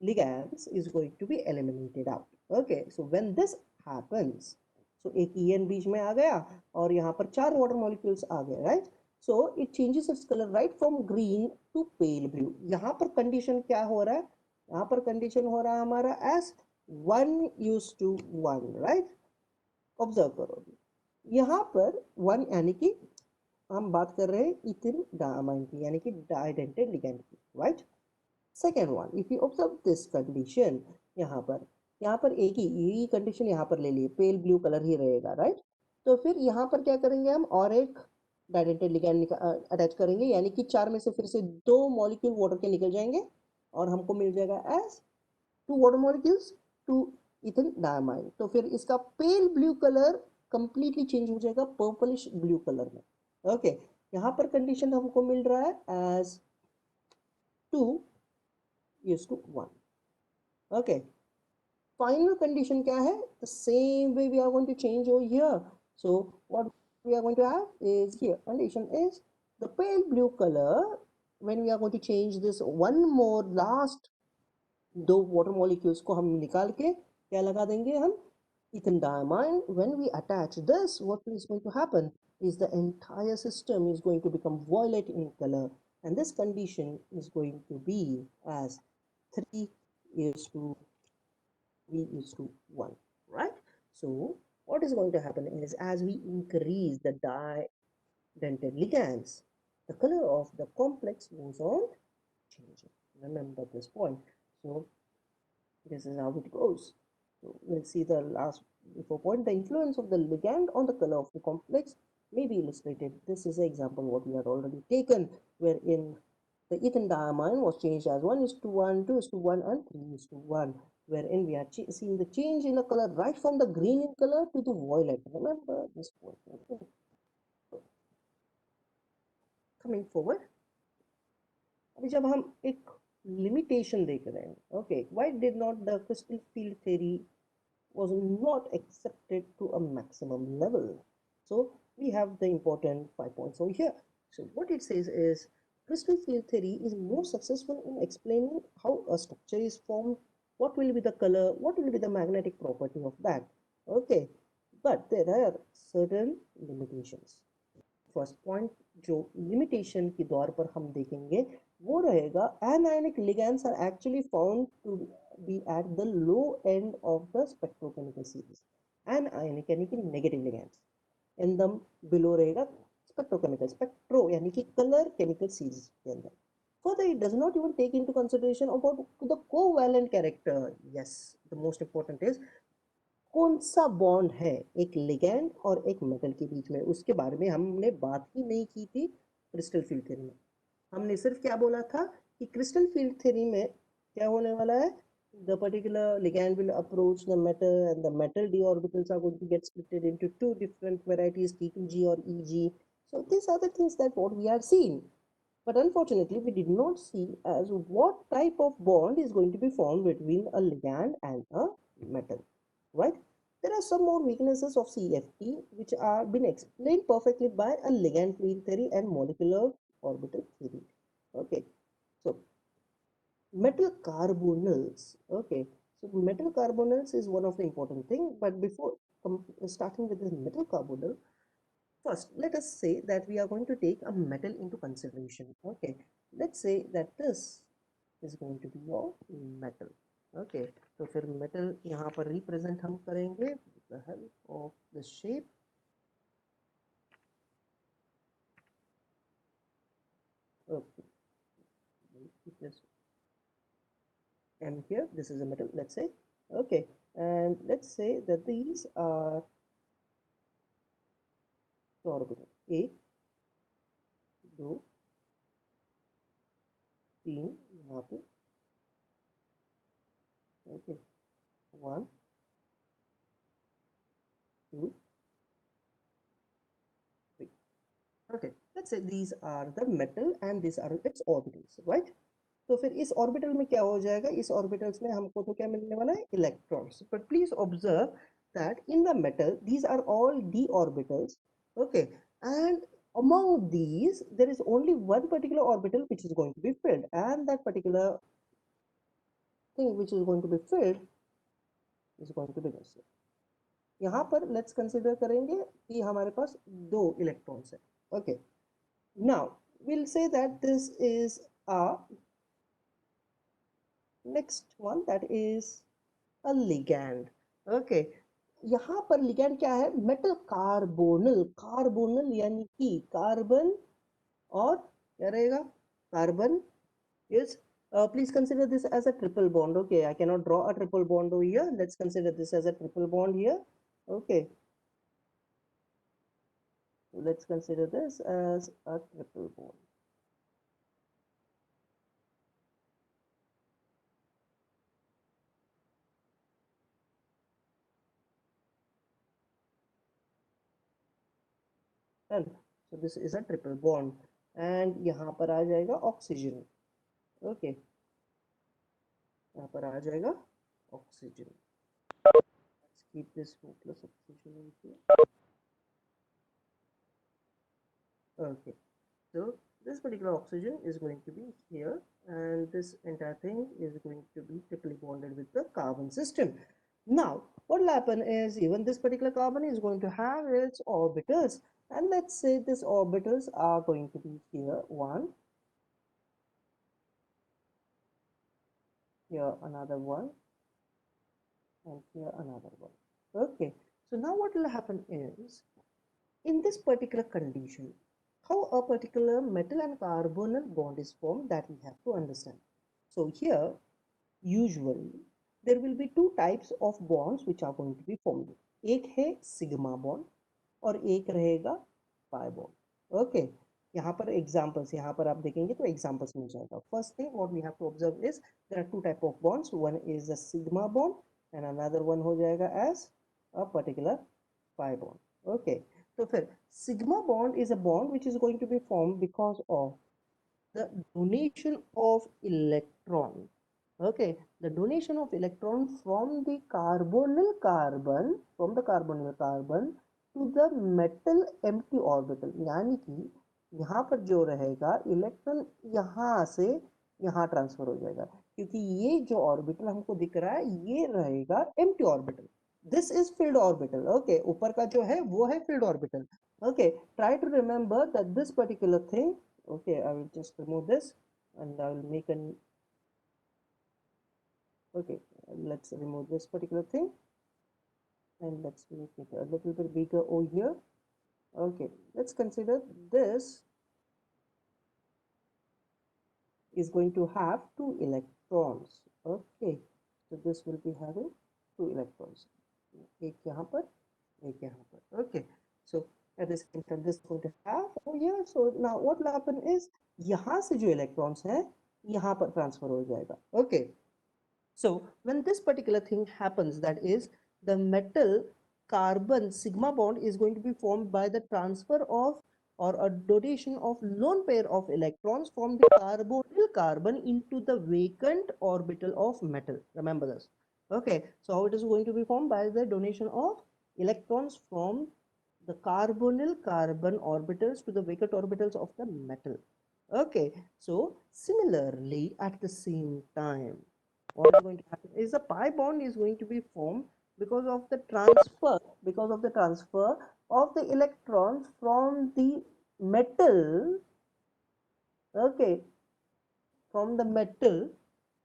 ligands is going to be eliminated out. Okay, so when this happens, so एक en बीच में आ गया और यहाँ पर 4 water molecules आ गए, right? So it changes its color right from green to pale blue. यहाँ पर condition क्या हो रहा है? यहाँ पर condition हो रहा है हमारा as 1:1, right? Observe करो, यहाँ पर 1 यानी कि हम बात कर रहे हैं इथिल डायमाइन की, यानी कि डाइडेंटेड लिगैंड की, right? Second one, if you observe this condition, यहाँ पर एक ही यही कंडीशन यहाँ पर ले लिए, पेल ब्लू कलर ही रहेगा, राइट? तो फिर यहाँ पर क्या करेंगे हम, और एक डाइडेंटेड लिगैंड अटैच करेंगे, यानी कि 4 में से फिर से 2 मॉलिक्यूल वाटर के निकल जाएंगे और हमको मिल जाएगा as 2 water molecules, 2 ethyl diamine. तो फिर इसका pale blue colour completely change हो जाएगा पर्पलिश ब्लू कलर में। ओके, यहाँ पर कंडीशन हमको मिल रहा है एज 2:1। ओके, final condition क्या है? The same way we are going to change over here. So what we are going to have is here, condition is the pale blue color. When we are going to change this one more last 2 water molecules को हम निकाल के क्या लगा देंगे हम, ethyl diamine. When we attach this, what is going to happen is the entire system is going to become violet in color, and this condition is going to be as 3 is to 3:1, right? So what is going to happen is, as we increase the dentate ligands, the color of the complex goes on changing. Remember this point. So this is how it goes. So we'll see the last before point. The influence of the ligand on the color of the complex may be illustrated. This is an example what we had already taken, wherein the ethyl diamine was changed as 1:1, 2:1, and 3:1, wherein we are seeing the change in the color right from the green in color to the violet. Remember this point. Coming forward, अभी जब हम एक limitation देख रहे हैं, okay, why did not the crystal field theory was not accepted to a maximum level? So we have the important 5 points over here. So what it says is, crystal field theory is more successful in explaining how a structure is formed, what will be the color, what will be the magnetic property of that. Okay, but there are certain limitations. First point जो limitation के दौर पर हम देखेंगे वो रहेगा, anionic ligands are actually found to be at the low end of the spectrochemical series. Anionic यानी कि नेगेटिव ligands, एकदम बिलो रहेगा स्पेक्ट्रोकेमिकल, स्पेक्ट्रो यानी कि कलर केमिकल सीरीज के अंदर. Further, it does not even take into consideration about the covalent character. Yes, the most important is कौन सा बॉन्ड है एक लिगैंड और एक मेटल के बीच में, उसके बारे में हमने बात ही नहीं की थी क्रिस्टल फील्ड थ्योरी में. हमने सिर्फ क्या बोला था कि क्रिस्टल फील्ड थ्योरी में क्या होने वाला है, the particular ligand will approach the metal and the metal d orbitals are going to get split into two different varieties, T2G or EG. So these are the things that what we are seeing, but unfortunately we did not see as what type of bond is going to be formed between a ligand and a metal, right? There are some more weaknesses of CFT which are been explained perfectly by a ligand field theory and molecular orbital theory. Okay, so metal carbonyls. Okay, so metal carbonyls is one of the important thing. But before starting with the metal carbonyl, first let us say that we are going to take a metal into consideration. Okay, let's say that this is going to be your metal. Okay, तो फिर metal यहाँ पर represent हम करेंगे with the help of the shape. Okay, and here this is a metal, let's say. Okay, and let's say that these are orbital 1, 2, 3 यहाँ पे. Okay, 1, 2, 3. Okay, let's say these are the metal and these are its orbitals, right? तो फिर इस orbital में क्या हो जाएगा, इस ऑर्बिटल्स में हमको तो क्या मिलने वाला है, electrons. But please observe that in the metal these are all d orbitals. Okay, and among these there is only one particular orbital which is going to be filled, and that particular thing which is going to be filled is going to be this. यहाँ पर let's consider करेंगे कि हमारे पास दो electrons है. Okay. Now we'll say that this is a next one, that is a ligand. Okay. यहाँ पर ligand क्या है? Metal carbonyl. Carbonyl यानी कि कार्बन और क्या रहेगा? Carbon is please consider this as a triple bond. Okay, I cannot draw a triple bond over here. Let's consider this as a triple bond here. Okay, let's consider this as a triple bond. And so this is a triple bond, and यहाँ पर आ जाएगा oxygen. Okay, यहाँ पर आ जाएगा oxygen. Let's keep this 2 plus oxygen in here. Okay, so this particular oxygen is going to be here, and this entire thing is going to be triply bonded with the carbon system. Now, what will happen is even this particular carbon is going to have its orbitals, and let's say these orbitals are going to be here one, here another one, and here another one. Okay, so now what will happen is in this particular condition, how a particular metal and carbonyl bond is formed, that we have to understand. So here, usually, there will be two types of bonds which are going to be formed. एक है sigma bond और एक रहेगा pi bond. Okay. यहाँ पर examples, यहाँ पर आप देखेंगे तो examples मिल जाएगा. First thing what we have to observe is there are two type of bonds. One is a sigma bond and another one हो जाएगा as a particular pi bond. Okay. तो फिर sigma bond is a bond which is going to be formed because of the donation of electron. Okay, the donation of electron from the carbonyl carbon, to the metal empty orbital. यानी कि यहाँ पर जो रहेगा electron यहाँ से यहाँ transfer हो जाएगा, क्योंकि ये जो ऑर्बिटल हमको दिख रहा है ये रहेगा empty orbital. This is filled orbital. Okay, ऊपर का जो है वो है filled orbital. Okay, try to remember that this particular thing. Okay, I will just remove this and I will make an. Okay, let's remove this particular thing and let's make it a little bit bigger over here. Okay, let's consider this is going to have two electrons. Okay, so this will be having two electrons. एक यहाँ पर, एक यहाँ पर. Okay, so at the same time this is going to have over here. So now what will happen is यहाँ से जो electrons हैं यहाँ पर transfer हो जाएगा. Okay, so when this particular thing happens, that is the metal carbon sigma bond is going to be formed by the transfer of or a donation of lone pair of electrons from the carbonyl carbon into the vacant orbital of metal. Remember this. Okay, so how it is going to be formed? By the donation of electrons from the carbonyl carbon orbitals to the vacant orbitals of the metal. Okay, so similarly at the same time, what is going to happen is a pi bond is going to be formed because of the transfer of the electrons from the metal. Okay, from the metal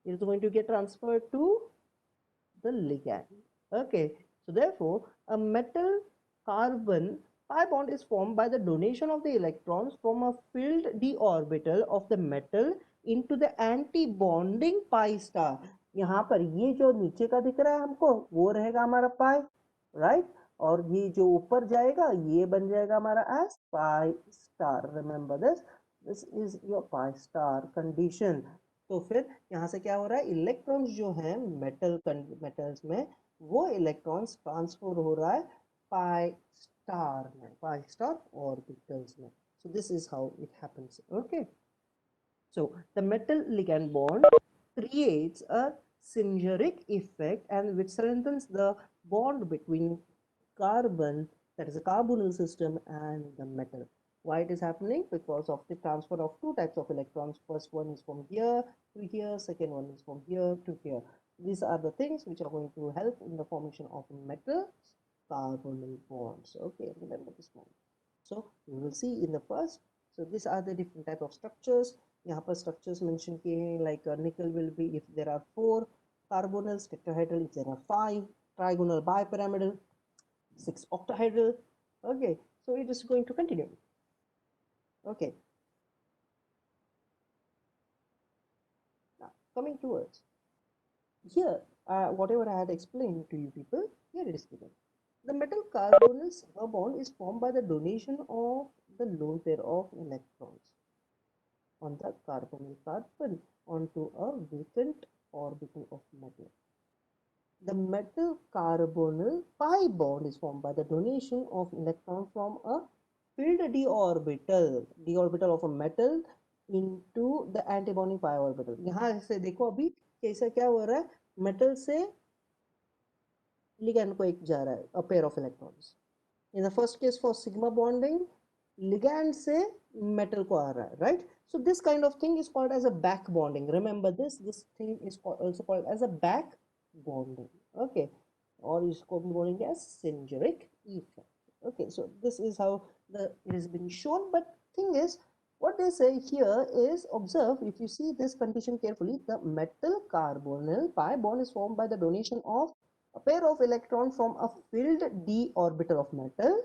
is going to get transferred to the ligand. Okay, so therefore a metal carbon pi bond is formed by the donation of the electrons from a filled d orbital of the metal into the anti bonding pi star. यहाँ पर ये जो नीचे का दिख रहा है हमको वो रहेगा हमारा पाई, राइट, और ये जो ऊपर जाएगा ये बन जाएगा हमारा S pi star. Remember this is your pi star condition. तो फिर यहाँ से क्या हो रहा है, इलेक्ट्रॉन्स जो हैं मेटल्स में वो इलेक्ट्रॉन्स ट्रांसफर हो रहा है पाई स्टार में, पाई स्टार ऑर्बिटल्स में. So this is how it happens. Okay, so the metal ligand bond creates a synergic effect and which strengthens the bond between carbon, that is a carbonyl system, and the metal. Why it is happening? Because of the transfer of two types of electrons. First one is from here to here, second one is from here to here. These are the things which are going to help in the formation of metal carbonyl bonds. Okay, remember this one. So we will see in the first. So these are the different type of structures. यहाँ पर structures mention किए हैं, like nickel will be if there are 4 carbonyls, tetrahedral if there are 5, trigonal bipyramidal, 6 octahedral. Okay, so it is going to continue. Okay. Now coming towards here, whatever I had explained to you people, here it is given. The metal carbonyl silver bond is formed by the donation of the lone pair of electrons on the carbonyl carbon onto a vacant orbital of metal. The metal carbonyl pi bond is formed by the donation of electron from a filled d orbital of a metal into the antibonding pi orbital. यहाँ से देखो अभी कैसा क्या हो रहा है, metal से ligand को एक जा रहा है, a pair of electrons. In the first case for sigma bonding, ligand से metal को आ रहा है, right? So this kind of thing is called as a back bonding. Remember this thing is also called as a back bonding. Okay, or इसको भी बोलेंगे as synergic effect. Okay, so this is how it has been shown. But thing is, what they say here is, observe, if you see this condition carefully, the metal carbonyl pi bond is formed by the donation of a pair of electrons from a filled d orbital of metal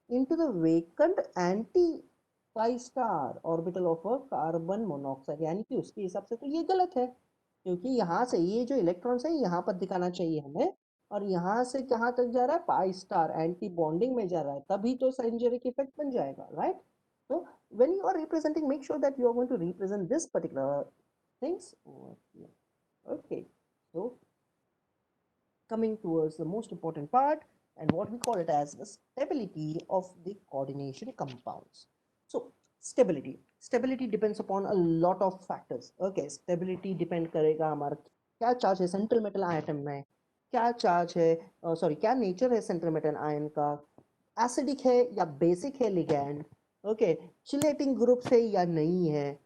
into the vacant anti pi star orbital of a carbon monoxide. यानी कि उसके हिसाब से तो ये गलत है, क्योंकि यहाँ से ये जो इलेक्ट्रॉन्स है यहाँ पर दिखाना चाहिए हमें, और यहाँ से कहाँ तक जा रहा है, पाई स्टार एंटी बॉन्डिंग में जा रहा है, तभी तो साइंजेरिक इफेक्ट बन जाएगा, right? So when you are representing, make sure that you are going to represent this particular things over here. Okay, so coming towards the most important part, and what we call it as the stability of the coordination compounds. So stability depends upon a lot of factors. Okay, stability depend करेगा हमारा क्या charge है central metal item में, क्या charge है, sorry क्या nature है central metal ion का, एसिडिक है या बेसिक है लिगैंड, ओके, चिलेटिंग ग्रुप है या नहीं है,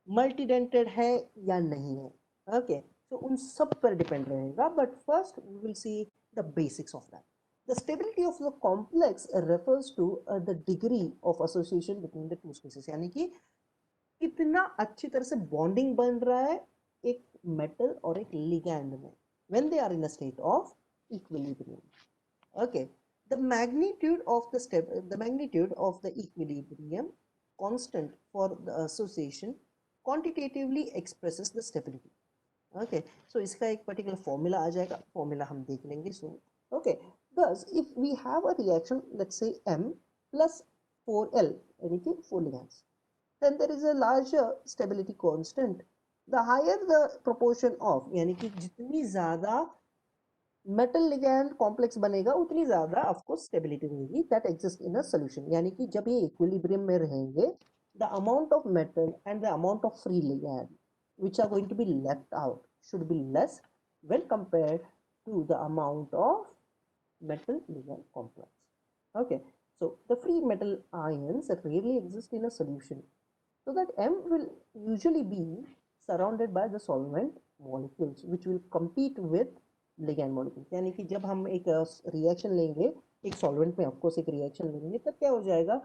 मल्टीडेंटेड है या नहीं है, ओके, तो उन सब पर डिपेंड रहेगा. But first we will see the basics of that. The stability of the complex refers to the degree of association between the two species. यानी कि कितना अच्छी तरह से बॉन्डिंग बन रहा है एक मेटल और एक लिगैंड में when they are in a state of equilibrium. Okay, the magnitude of the equilibrium constant for the association quantitatively expresses the stability. Okay, so इसका एक particular formula आ जाएगा, formula हम देख लेंगे soon. Okay, thus if we have a reaction, let's say M plus 4L, यानी कि 4 ligands, then there is a larger stability constant. The higher the proportion of, यानी कि जितनी ज़्यादा मेटल लिगैंड कॉम्प्लेक्स बनेगा उतनी ज़्यादा ऑफकोर्स स्टेबिलिटी रहेगी that exist in a solution. यानी कि जब ये इक्विलिब्रियम में रहेंगे, the amount of metal and the amount of free ligand which are going to be left out should be less when compared to the amount of metal ligand complex. Okay, so the free metal ions rarely exist in a solution, so that M will usually be surrounded by the solvent molecules which will compete with ligand molecules. यानी कि जब हम एक reaction लेंगे एक solvent में, of course एक reaction लेंगे, तब क्या हो जाएगा,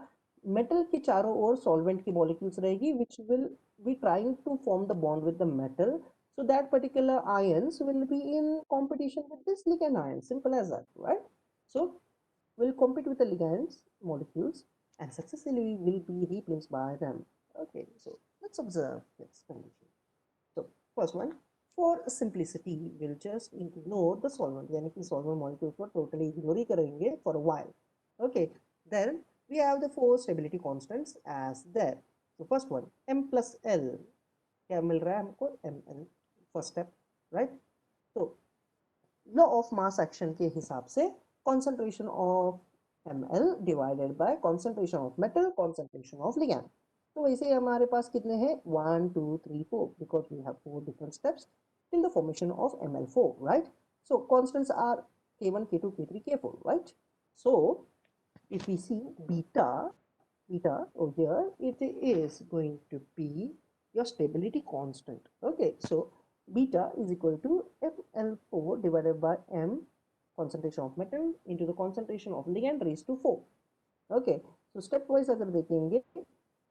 मेटल के चारों ओर सॉल्वेंट की मॉलिक्यूल्स रहेगी which will be trying to form the bond with the metal, so that particular ions will be in competition with this ligand ion, simple as that, right? So will compete with the ligands molecules and successfully will be replaced by them. Okay, so let's observe this condition. So first one, for simplicity we'll just ignore the solvent, यानी कि solvent molecule को totally ignore ही करेंगे for a while. Okay, then we have the 4 stability constants as there. So first one, M plus L, क्या मिल रहा है हमको, Ml, first step, right? So law of mass action के हिसाब से concentration of Ml divided by concentration of metal, concentration of ligand. तो वैसे हमारे पास कितने हैं, 1 2 3 4, because we have 4 different steps in the formation of Ml4, right? So constants are K1 K2 K3 K4, right? So if we see beta, beta over here, it is going to be your stability constant. Okay, so beta is equal to ml4 divided by m concentration of metal into the concentration of ligand raised to 4. Okay, तो step wise अगर देखेंगे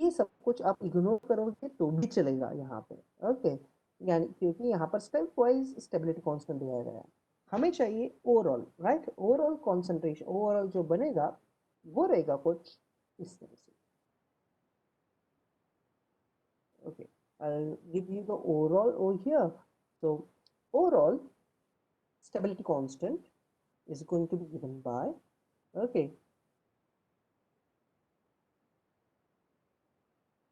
ये सब कुछ आप ignore करोगे तो भी चलेगा यहाँ पे। ओके, यानी क्योंकि यहाँ पर स्टेप वाइज स्टेबिलिटी कांस्टेंट दिया गया है, हमें चाहिए overall, right? Overall concentration, overall जो बनेगा वो रहेगा कुछ इस तरह से। Okay, I'll give you the overall over here. So overall stability constant is going to be given by, okay,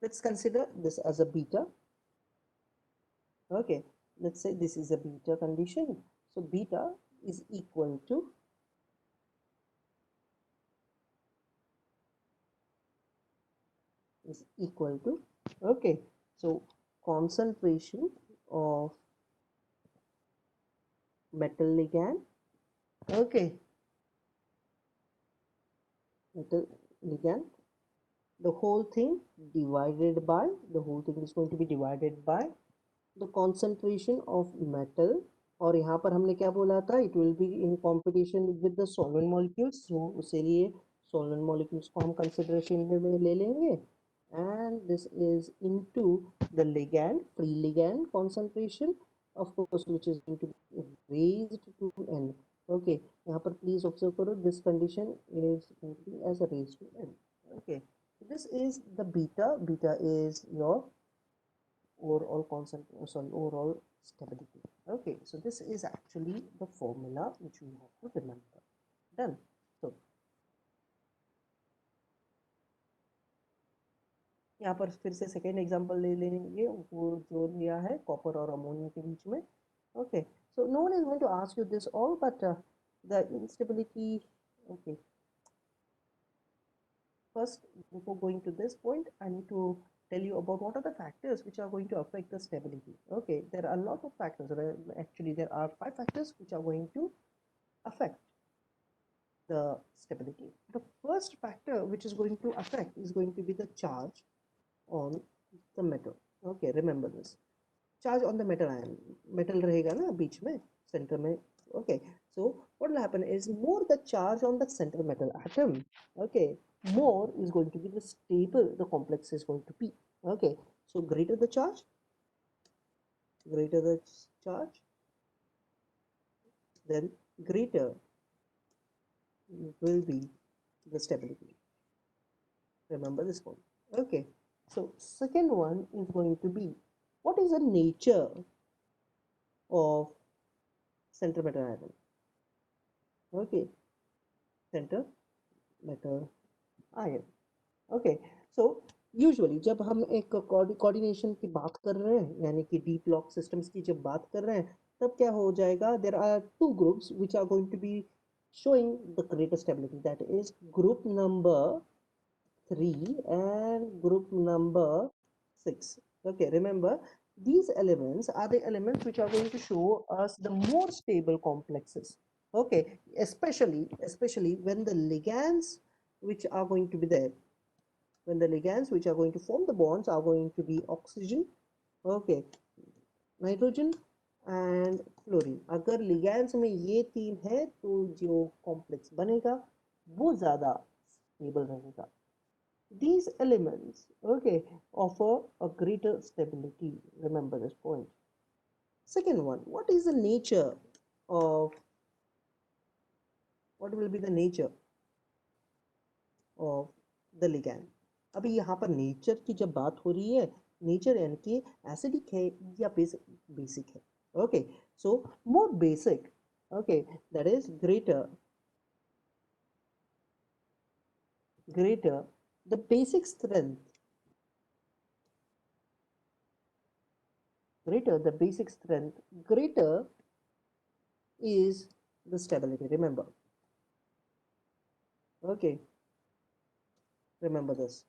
let's consider this as a beta. Okay, let's say this is a beta condition. So beta is equal to okay, so concentration of metal ligand, okay, metal ligand, the whole thing is going to be divided by the concentration of metal, और यहाँ पर हमने क्या बोला था, it will be in competition with the solvent molecules, so उसके लिए solvent molecules को हम consideration में ले लेंगे, and this is into the ligand, free ligand concentration, of course, which is going to be raised to n. Okay, यहाँ पर please observe करो, this condition is going to be as a raised to n. Okay, this is the beta. Beta is your overall stability. Okay, so this is actually the formula which we have to remember. Done. So यहाँ पर फिर से second example ले लेंगे, वो जो लिया है कॉपर और अमोनिया के बीच में. Okay, so no one is going to ask you this all, but the instability. Okay, first, before going to this point, I need to tell you about what are the factors which are going to affect the stability. Okay, there are a lot of factors. Actually, there are 5 factors which are going to affect the stability. The first factor which is going to affect is going to be the charge on the metal. Okay, remember this. Charge on the metal ion. Metal रहेगा ना बीच में, center में. Okay, so what will happen is more the charge on the center metal atom, okay, more is going to be the stable the complex is going to be. Okay, so greater the charge, then greater will be the stability. Remember this one. Okay, so second one is going to be, what is the nature of center metal atom? Okay, center metal ion. Okay, so usually जब हम एक coordination की बात कर रहे हैं, यानी कि डीप लॉक सिस्टम्स की जब बात कर रहे हैं, तब क्या हो जाएगा, there are two groups which are going to be showing the greater stability, that is group number 3 and group number 6. Okay, remember these elements are the elements which are going to show us the more stable complexes. Okay, especially when the ligands which are going to be there, when the ligands which are going to form the bonds are going to be oxygen, okay, nitrogen and fluorine. अगर ligands में ये तीन है तो जो complex बनेगा वो ज़्यादा stable रहेगा. These elements, okay, offer a greater stability. Remember this point. Second one, what is the nature of, what will be the nature of the ligand? अभी यहाँ पर नेचर की जब बात हो रही है, नेचर यानी कि एसिडिक है या बेसिक है. Okay, so more basic, okay, that is greater the basic strength, greater is the stability. Remember. Okay, remember this.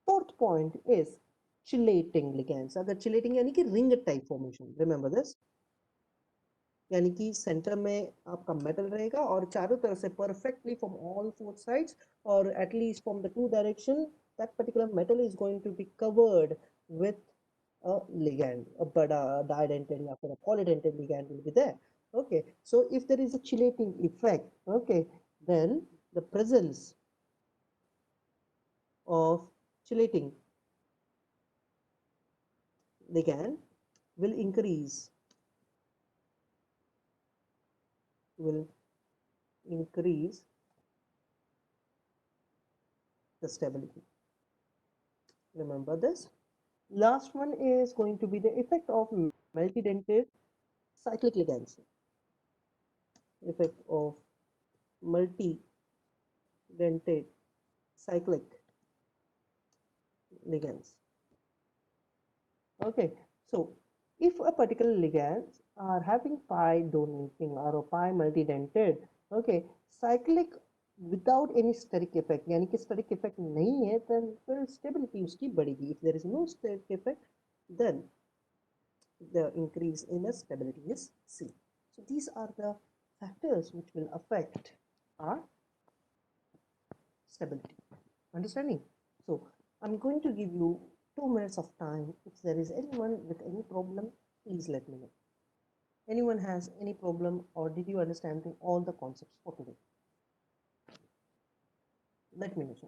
Fourth point is chelating ligands. अगर chelating यानी कि ring type formation. Remember this. यानी कि centre में आपका metal रहेगा और चारों तरफ से perfectly from all four sides और at least from the two direction that particular metal is going to be covered with a ligand, a bada didentate or a polydentate ligand will be there. Okay, so if there is a chelating effect, okay, then the presence of chelating ligand will increase the stability. Remember this. Last one is going to be the effect of multidentate cyclic ligands. Effect of multidentate cyclic ligands. Okay, so if a particular ligands are having pi donating or pi multidentate, okay, cyclic without any steric effect, यानी कि steric effect नहीं है, then फिर stability उसकी बढ़ेगी. If there is no steric effect, then the increase in the stability is C. So these are the factors which will affect our stability. Understanding? So I'm going to give you 2 minutes of time. If there is anyone with any problem, please let me know. Anyone has any problem, or did you understand all the concepts for today? Let me know, sir.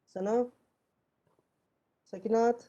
Sana, Sakinath.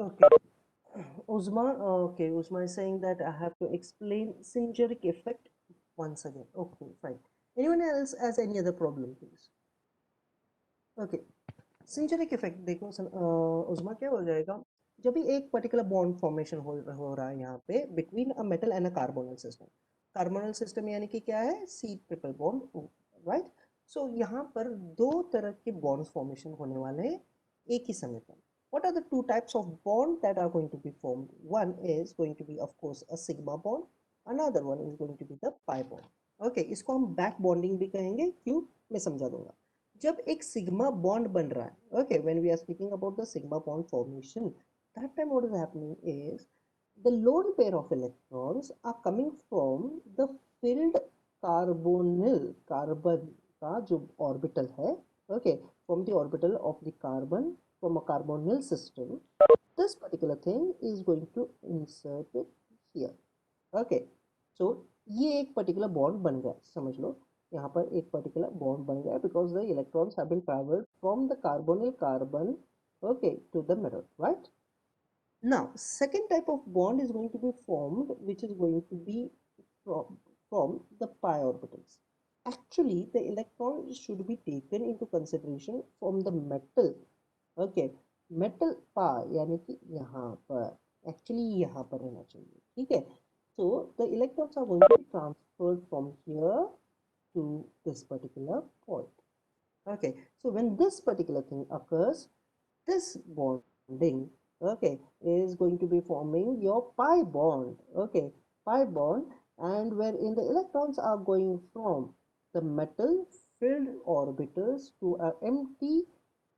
Okay. Uzma, okay, Uzma is saying that I have to explain synergic effect once again. Okay, fine. Anyone else has any other problem, please? Okay. सिंचरिक effect देखो उस्मा क्या हो जाएगा जब भी एक particular bond formation हो रहा है यहाँ पे between a metal and a carbonyl system यानी कि क्या है C triple bond right so यहाँ पर दो तरह के बॉन्ड्स फॉर्मेशन होने वाले हैं एक ही समय पर what are the two types of bond that are going to be formed? One is going to be of course a sigma bond, another one is going to be the pi bond. Okay, इसको हम back bonding भी कहेंगे क्यों मैं समझा दूंगा जब एक सिग्मा बॉन्ड बन रहा है okay when we are speaking about the sigma bond formation that time what is happening is the lone pair of electrons are coming from the filled carbonyl carbon का जो orbital है okay from the orbital of the carbon from a carbonyl system this particular thing is going to insert it here okay so ये एक particular bond बन गया समझ लो यहाँ पर एक particular bond बन गया because the electrons have been traveled from the carbonyl carbon okay to the middle right now second type of bond is going to be formed which is going to be from the pi orbitals actually the electron should be taken into consideration from the metal okay metal pi यानी कि यहाँ पर actually यहाँ पर रहना चाहिए ठीक है so the electrons are going to be transferred from here to this particular point okay so when this particular thing occurs this bonding okay is going to be forming your pi bond okay pi bond and wherein the electrons are going from the metal filled orbitals to an empty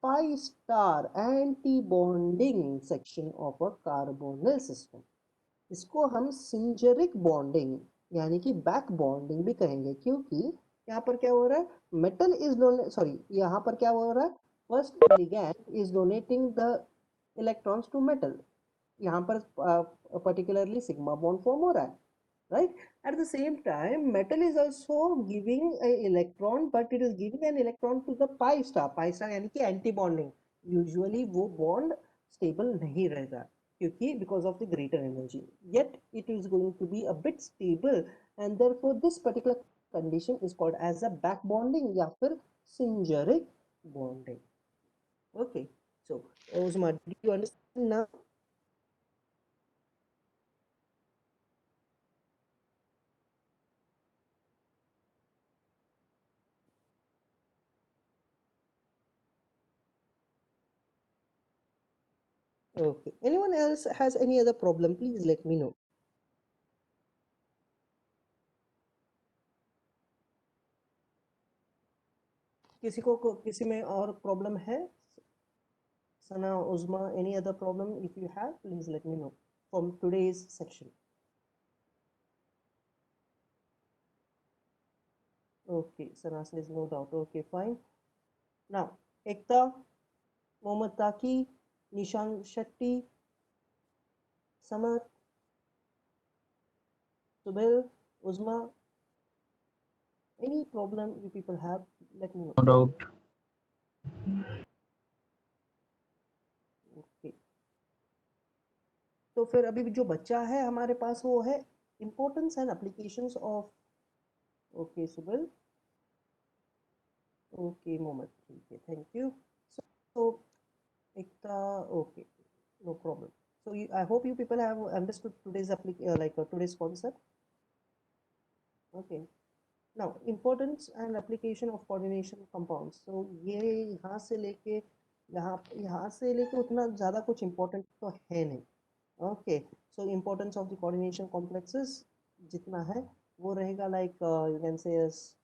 pi star anti-bonding section of a carbonyl system इसको हम सिंजरिक bonding यानी कि back bonding भी कहेंगे क्योंकि यहाँ पर क्या हो रहा है मेटल इज सॉरी यहाँ पर क्या हो रहा है first ligand is donating the electrons to metal यहाँ पर पर्टिकुलरली सिग्मा बॉन्ड फॉर्म हो रहा है right? At the same time, metal is also giving an electron, but it is giving an electron to the pi star. Pi star यानी कि anti bonding. Usually वो bond stable नहीं रहता क्योंकि because of the greater energy. Yet it is going to be a bit stable, and therefore this particular condition is called as a back bonding या फिर Shinjaric bonding. Okay, so Osma, do you understand now? Okay. Anyone else has any other problem? Please let me know. किसी में और problem है? Sana, Uzma, any other problem? If you have, please let me know from today's section. Okay, Sana says no doubt. Okay, fine. Now, Ekta, Mohammad Taki, Nishan Shetty, Samar, Subel, Uzma, any problem you people have, let me know. No doubt. Okay. तो फिर अभी जो बच्चा है हमारे पास वो है importance and applications of okay Subel. Okay, Mohammed. Okay, thank you. So Ekta, okay, no problem. So I hope you people have understood today's today's concept. Okay. Now, importance and application of coordination compounds. So ये यहाँ से लेके यहाँ से लेके उतना ज़्यादा कुछ important तो है नहीं. Okay. So importance of the coordination complexes जितना है वो रहेगा like you can say as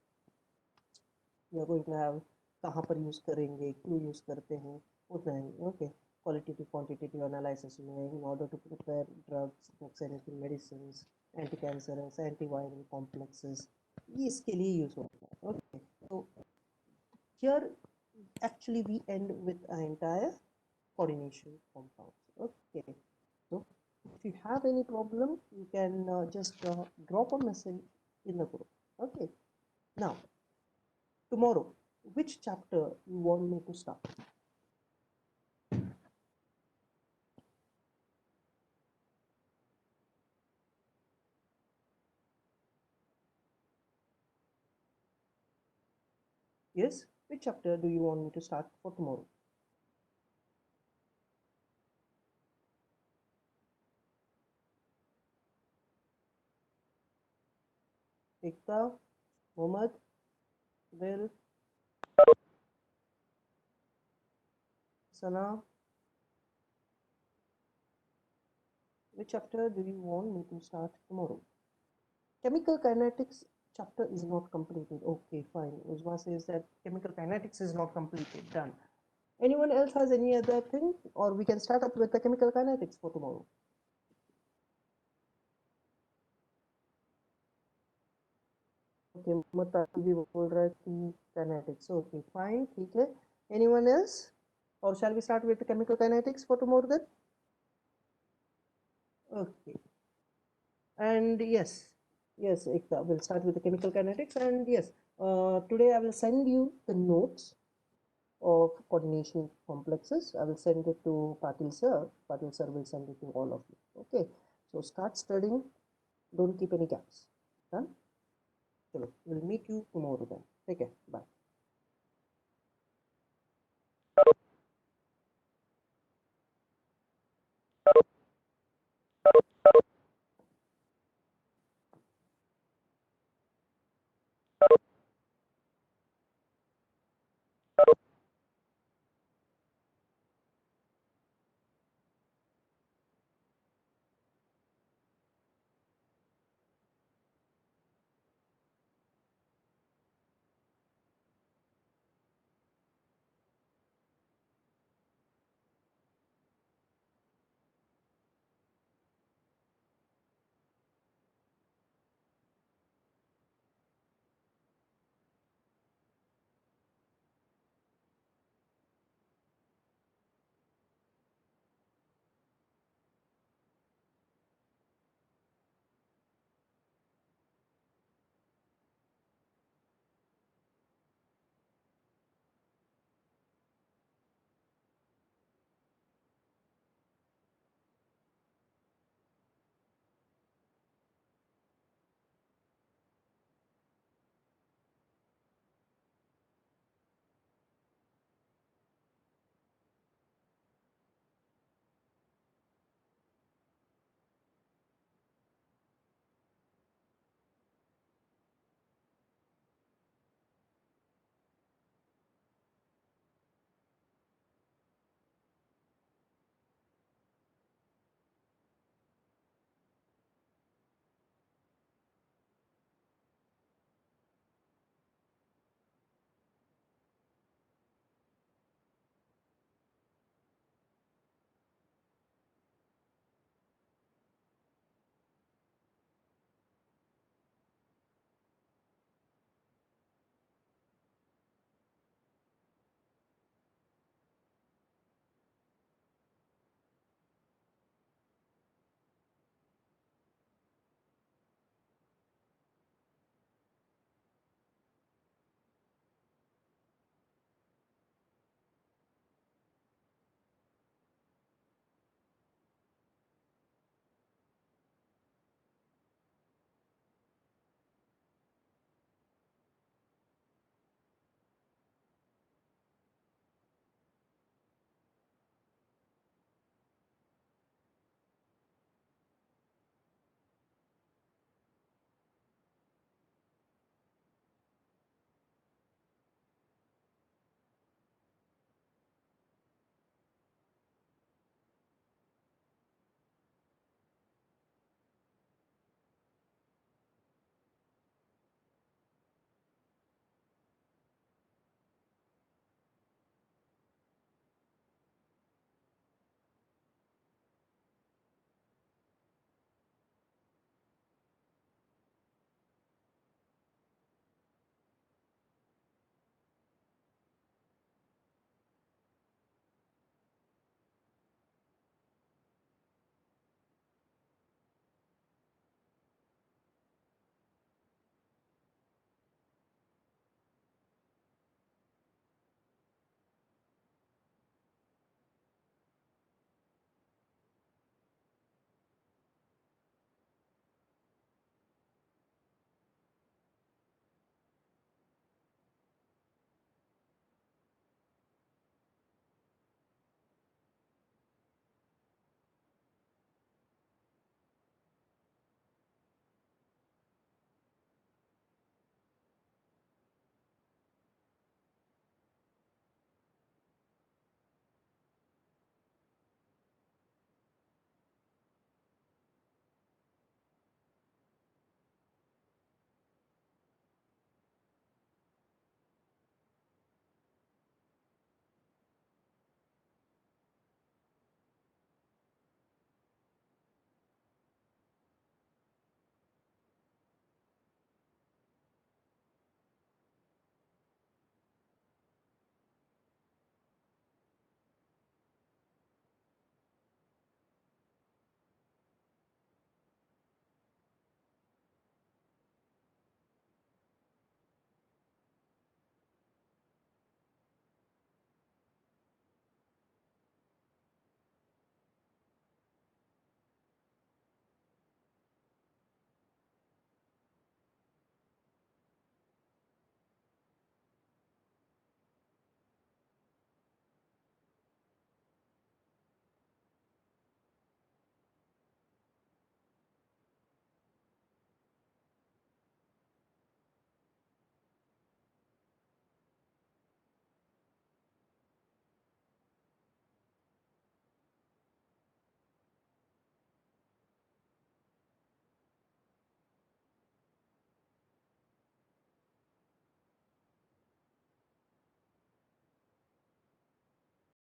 we are going to have कहाँ पर यूज़ करेंगे क्यों यूज़ करते हैं उतना ही. Okay. Qualitative quantitative analysis में in order to prepare drugs, vaccinating medicines, anti-cancerous, antiviral complexes ये इसके लिए यूज़ होता है. Okay. So here actually we end with an entire coordination compounds. Okay. So if you have any problem, you can just drop a message in the group. Okay. Now, tomorrow, which chapter you want me to start? Yes, which chapter do you want me to start for tomorrow? Ekta, Mohammed, Will, Sana. Which chapter do you want me to start tomorrow? Chemical kinetics chapter is not completed. Okay, fine. Uzma says that chemical kinetics is not completed. Done. Anyone else has any other thing? Or we can start up with the chemical kinetics for tomorrow. Okay, Mata भी बोल रहा है कि kinetics. Okay, fine. ठीक है. Anyone else? Or shall we start with the chemical kinetics for tomorrow then? Okay. And yes, Ekta, we'll start with the chemical kinetics. And yes, today I will send you the notes of coordination complexes. I will send it to Patil sir. Patil sir will send it to all of you. Okay. So start studying. Don't keep any gaps. Done? Chalo, we'll meet you tomorrow then. Take care. Bye.